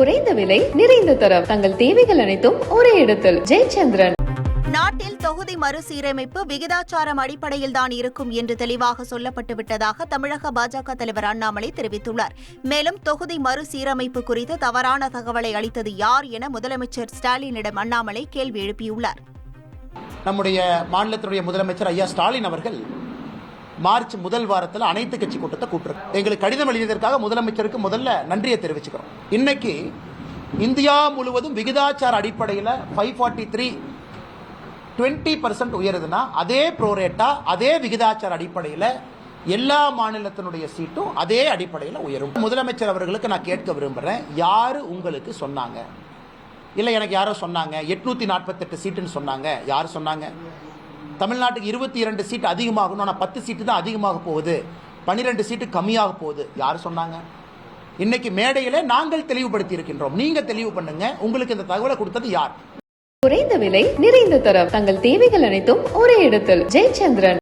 குறைந்த விலை நிறைந்த தரம் தங்கள் தேவைகள் அனைத்தும் ஒரே இடத்தில். ஜெயச்சந்திரன். நாட்டில் தொகுதி மறுசீரமைப்பு விகிதாச்சாரம் அடிப்படையில்தான் இருக்கும் என்று தெளிவாக சொல்லப்பட்டு விட்டதாக தமிழக பாஜக தலைவர் அண்ணாமலை தெரிவித்துள்ளார். மேலும் தொகுதி மறுசீரமைப்பு குறித்து தவறான தகவலை அளித்தது யார் என முதலமைச்சர் ஸ்டாலினிடம் அண்ணாமலை கேள்வி எழுப்பியுள்ளார். நம்முடைய மாநிலத்தினுடைய முதலமைச்சர் ஐயா ஸ்டாலின் அவர்கள் மார்ச் முதல் வாரத்தில் அனைத்து கட்சி கூட்டத்தை கூப்பிட்டு எங்களுக்கு கடிதம் எழுதியதற்காக முதலமைச்சருக்கு முதல்ல நன்றியை தெரிவிச்சுக்கிறோம். இன்னைக்கு இந்தியா முழுவதும் விகிதாச்சார அடிப்படையில் 543 20% உயருதுன்னா அதே ப்ரோரேட்டா அதே விகிதாச்சார அடிப்படையில் எல்லா மாநிலத்தினுடைய சீட்டும் அதே அடிப்படையில் உயரும். முதலமைச்சர் அவர்களுக்கு நான் கேட்க விரும்புகிறேன், யாரு உங்களுக்கு சொன்னாங்க? இல்லை எனக்கு யாரோ சொன்னாங்க 848 சீட்டுன்னு சொன்னாங்க. யார் சொன்னாங்க? தமிழ்நாட்டுக்கு 22 சீட்டு அதிகமாகணும், ஆனால் 10 சீட்டு தான் அதிகமாக போகுது, 12 சீட்டு கம்மியாக போகுது. யார் சொன்னாங்க? இன்னைக்கு மேடையில நாங்கள் தெளிவுபடுத்தி இருக்கின்றோம். நீங்க தெளிவு பண்ணுங்க, உங்களுக்கு இந்த தகவலை கொடுத்தது யார்? குறைந்த விலை நிறைந்த தரம் தங்கள் தேவைகள் அனைத்தும் ஒரே இடத்தில். ஜெயச்சந்திரன்.